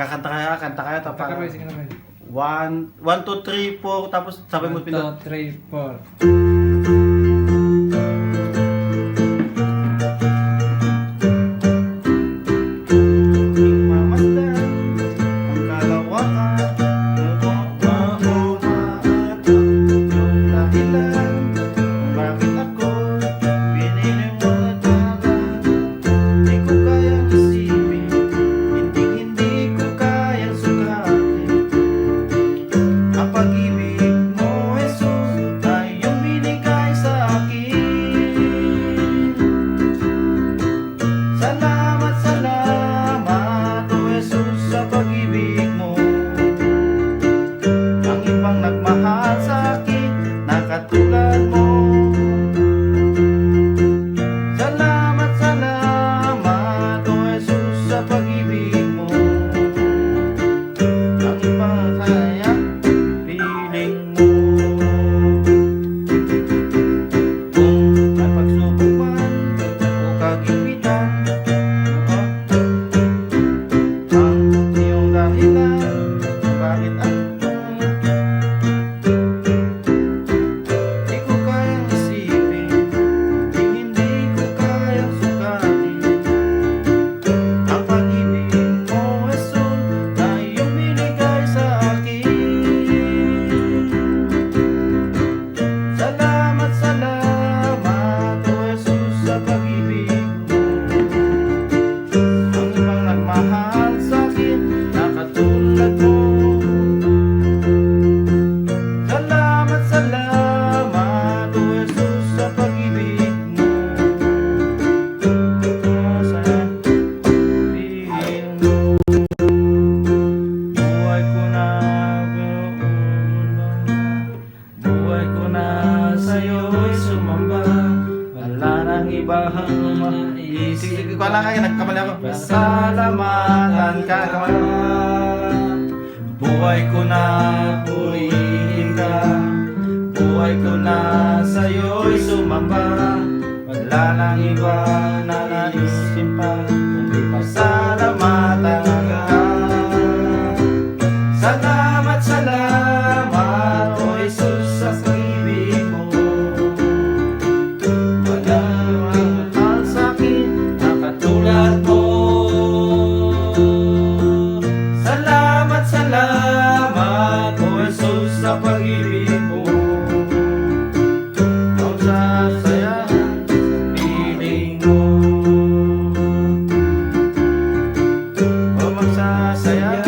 Kanta kayo, tapos Kanta ka ba? Sige naman. 1, 2, 3, 4, tapos sabay mo 1, pindot. 2, 3, 4. Mamasdan ang kalawakan, mauna at yung dahilan kung bakit ako pinili mo na talan. Hindi ko kayang isipin, hindi ko kayang sukatin ang pag-ibig mo, Jesus, na iyong binigay sa akin. Salamat, salamat, O Jesus, sa pag-ibig mo. Ang ibang nagmahal sa akin, na katulad mo. Salamat, salamat, O Jesus, sa pag-ibig mo. Ang ibang sayang piling mo. Kung may pagsubok man o kagipitan, ang iyong dahilan kung bakit ako di ko kayang isipin, hindi ko kayang sukatin ang pag-ibig mo, Jesus, na iyong binigay sa akin. Salamat, salamat, O Jesus, sa pag-ibig mo. Ang ibang nagmahal sa akin, na katulad mo. Salamat, salamat, O Jesus, sa pag-ibig mo. Sa piling mo. Buhay ko na, buhay ko na sa'yo'y sumamba. Wala nang ibang maisip. Sige, ko lang kayo, nagkamali ako. Pasalamatan ka, kamali ako. Buhay ko na, purihin ka. Buhay ko na sa'yo'y sumamba. Wala nang iba na naisip pa, kundi pasalamatan ka. Salamat, salamat, O Jesus, sa pag-ibig mo. Walang mahal sa'kin na katulad mo. Salamat, salamat, O Jesus, sa pag-ibig mo. Ang sasaya sa piling mo. O magsasaya